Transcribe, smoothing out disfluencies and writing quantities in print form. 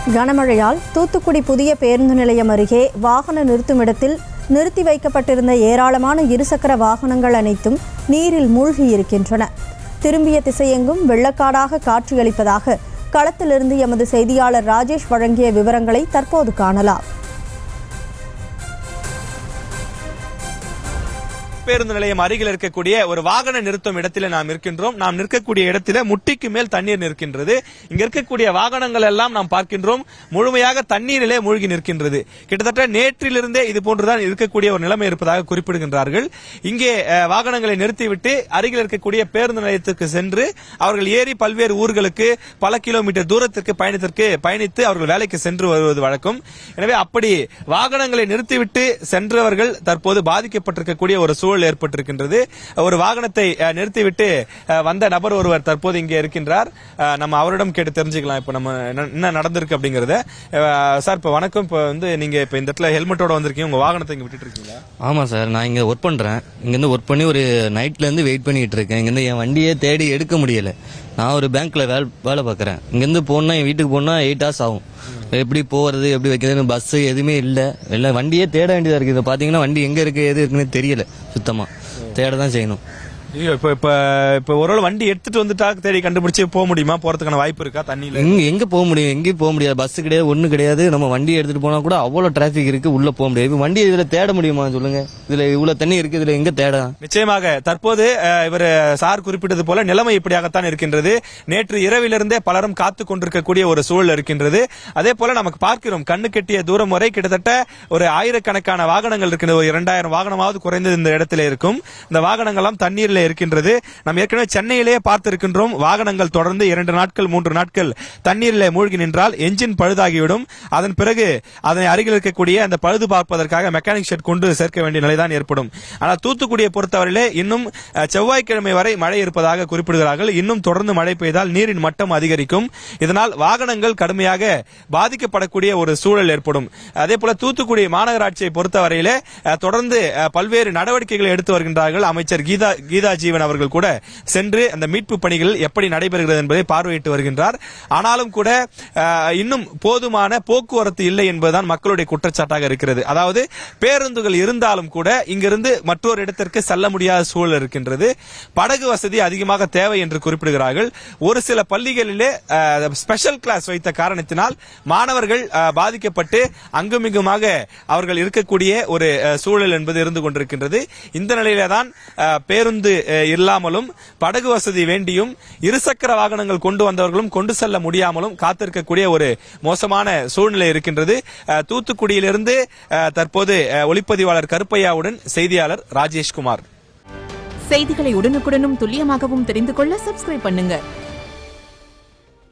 கனமழையால் தூத்துக்குடி புதிய பேருந்து நிலையம் அருகே வாகன நிறுத்துமிடத்தில் நிறுத்தி வைக்கப்பட்டிருந்த ஏராளமான இருசக்கர வாகனங்கள் அனைத்தும் நீரில் மூழ்கியிருக்கின்றன. திரும்பிய திசையெங்கும் வெள்ளக்காடாக காட்சியளிப்பதாக களத்திலிருந்து எமது செய்தியாளர் ராஜேஷ் வழங்கிய விவரங்களை தற்போது காணலாம். பேருந்து நிலையம் அருகில் இருக்கக்கூடிய ஒரு வாகன நிறுத்தும் இடத்தில் நாம் இருக்கின்றோம். நாம் நிற்கக்கூடிய இடத்துல முட்டிக்கு மேல் தண்ணீர் நிற்கின்றது. இங்க இருக்கக்கூடிய வாகனங்கள் எல்லாம் நாம் பார்க்கின்றோம் முழுமையாக தண்ணீரிலே மூழ்கி நிற்கின்றது. கிட்டத்தட்ட நேற்றிலிருந்தே இது போன்றுதான் இருக்கக்கூடிய ஒரு நிலைமை இருப்பதாக குறிப்பிடுகின்றார்கள். இங்கே வாகனங்களை நிறுத்திவிட்டு அருகில் இருக்கக்கூடிய பேருந்து நிலையத்திற்கு சென்று அவர்கள் ஏறி பல்வேறு ஊர்களுக்கு பல கிலோமீட்டர் தூரத்திற்கு பயணித்து அவர்கள் வேலைக்கு சென்று வருவது வழக்கம். எனவே அப்படி வாகனங்களை நிறுத்திவிட்டு சென்றவர்கள் தற்போது பாதிக்கப்பட்டிருக்கக்கூடிய ஒரு சூழல் ஏற்பட்டிருக்கின்றது. ஒரு வாகனத்தை நிறுத்திவிட்டு வந்த நபர் ஒருவர் தற்போது இங்கே இருக்கின்றார். நம்ம அவரிடம் கேட்டு தெரிஞ்சுக்கலாம் இப்ப நம்ம என்ன நடந்திருக்கு அப்படிங்கறத. சார் இப்ப வணக்கம். இப்ப நீங்க இப்ப இந்த இடத்துல ஹெல்மெட்டோட வந்திருக்கீங்க, உங்க வாகனத்தை இங்க விட்டுட்டு இருக்கீங்களா? ஆமா சார், நான் இங்க ஒர்க் பண்றேன். இங்க இருந்து ஒர்க் பண்ணி ஒரு நைட்ல இருந்து வெயிட் பண்ணிட்டு இருக்கேன். இங்க இருந்து என் வண்டியே தேடி எடுக்க முடியல. நான் ஒரு பேங்க்ல வேலை பாக்குறேன். இங்க இருந்து போனா என் வீட்டுக்கு போனா 8 hours ஆகும். எப்படி போறது எப்படி வைக்கிறது, பஸ் எதுவுமே இல்ல. வண்டியே தேட வேண்டியதா இருக்கு. இதை பாத்தீங்கன்னா வண்டி எங்க இருக்கு எது இருக்குன்னு தெரியல. சுத்தமா தேடதான் செய்யணும். இப்ப ஒரு வண்டி எடுத்துட்டு வந்துட்டா தேடி கண்டுபிடிச்சு போக முடியுமா? போறதுக்கான வாய்ப்பு இருக்கா? தண்ணியில எங்க போக முடியும்? எங்கேயும் போக முடியாது. பஸ் கிடையாது, ஒண்ணு கிடையாது. நம்ம வண்டி எடுத்துட்டு போனா கூட அவ்வளவு டிராபிக் இருக்கு, உள்ள போக முடியாது. வண்டி இதுல தேட முடியுமா சொல்லுங்க? இதுல இவ்வளவு தண்ணி இருக்கு, இதுல எங்க தேட? நிச்சயமாக தற்போது இவர் சார் குறிப்பிட்டது போல நிலைமை இப்படியாகத்தான் இருக்கின்றது. நேற்று இரவிலிருந்தே பலரும் காத்து கொண்டிருக்கக்கூடிய ஒரு சூழல் இருக்கின்றது. அதே போல நமக்கு பார்க்கிறோம் கண்ணு கெட்டிய தூரம் வரை கிட்டத்தட்ட ஒரு ஆயிரக்கணக்கான வாகனங்கள் இருக்கின்றது. ஒரு 2000 வாகனமாவது குறைந்தது இந்த இடத்துல இருக்கும். இந்த வாகனங்கள்லாம் தண்ணீரில் இருக்கின்றது. நாம் ஏற்கனவே சென்னையிலேயே பார்த்திருக்கின்றோம். வாகனங்கள் தொடர்ந்து 2 நாட்கள் 3 நாட்கள் தண்ணீரில் மூழ்கி நின்றால் என்ஜின் பழுதாகிவிடும். அதன் பிறகு அதனை அருகில் இருக்கக்கூடிய அந்த பழுது பார்ப்பதற்காக மெக்கானிக் ஷெட் கொண்டு சேர்க்க வேண்டிய நிலைதான் ஏற்படும். ஆனால் தூத்துக்குடியை பொறுத்தவரையிலே இன்னும் செவ்வாய்க்கிழமை வரை மழை இருப்பதாக குறிப்பிடுகிறார்கள். இன்னும் தொடர்ந்து மழை பெய்தால் நீரின் மட்டம் அதிகரிக்கும். இதனால் வாகனங்கள் கடுமையாக பாதிக்கப்படக்கூடிய ஒரு சூழல் ஏற்படும். அதே போல தூத்துக்குடி மாநகராட்சியை பொறுத்தவரையிலே தொடர்ந்து பல்வேறு நடவடிக்கைகளை எடுத்து வருகின்றார்கள். அமைச்சர் கீதா ஜீவன் அவர்கள் கூட சென்று அந்த மீட்பு பணிகள் எப்படி நடைபெறுகிறது என்பதை பார்வையிட்டு வருகின்றார். ஆனாலும் கூட இன்னும் போதுமான போக்குவரத்து இல்லை என்பதுதான் மக்களுடைய குற்றச்சாட்டாக இருக்கிறது. அதாவது பேருந்துகள் இருந்தாலும் கூட இங்கிருந்து மற்றொரு இடத்திற்கு செல்ல முடியாத சூழல் இருக்கின்றது. படகு வசதி அதிகமாக தேவை என்று குறிப்பிடுகிறார்கள். ஒரு சில பள்ளிகளிலே ஸ்பெஷல் கிளாஸ் வைத்த காரணத்தினால் மாணவர்கள் பாதிக்கப்பட்டு அங்குமிங்குமாக அவர்கள் இருக்கக்கூடிய ஒரு சூழல் என்பது இருந்து கொண்டிருக்கின்றது. இந்த நிலையில்தான் பேருந்து இல்லாமலும் படகு வசதி வேண்டியும் இருசக்கர வாகனங்கள் கொண்டு வந்தவர்களும் கொண்டு செல்ல முடியாமலும் காத்திருக்கக்கூடிய ஒரு மோசமான சூழ்நிலை இருக்கின்றது. தூத்துக்குடியிலிருந்து தற்போது ஒளிப்பதிவாளர் கருப்பையாவுடன் செய்தியாளர் ராஜேஷ்குமார். செய்திகளை உடனுக்குடனும் துல்லியமாகவும் தெரிந்து கொள்ள சப்ஸ்கிரைப் பண்ணுங்க.